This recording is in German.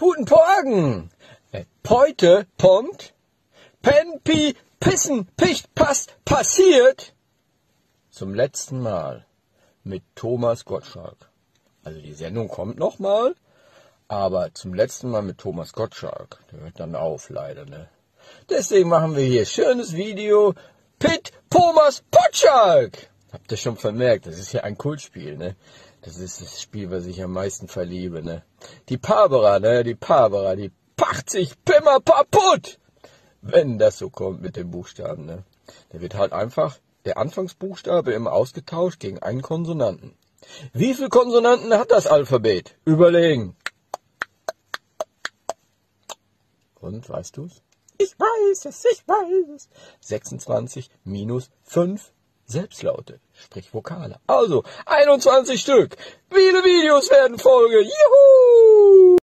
Guten Morgen. Heute Punkt. Pen, Pi, Pissen, Picht, Passt, passiert. Zum letzten Mal mit Thomas Gottschalk. Also die Sendung kommt nochmal, aber zum letzten Mal mit Thomas Gottschalk. Der hört dann auf, leider, ne? Deswegen machen wir hier schönes Video. Pit Thomas Gottschalk. Habt ihr schon vermerkt, das ist ja ein Kultspiel, ne? Das ist das Spiel, was ich am meisten verliebe, ne? Die Barbara, ne? Die Barbara, die pacht sich Pimmer kaputt. Wenn das so kommt mit den Buchstaben, ne? Da wird halt einfach der Anfangsbuchstabe immer ausgetauscht gegen einen Konsonanten. Wie viele Konsonanten hat das Alphabet? Überlegen. Und, weißt du's? Ich weiß es, ich weiß es. 26 minus 5 Selbstlaute, sprich Vokale. Also 21 Stück. Viele Videos werden folgen. Juhu!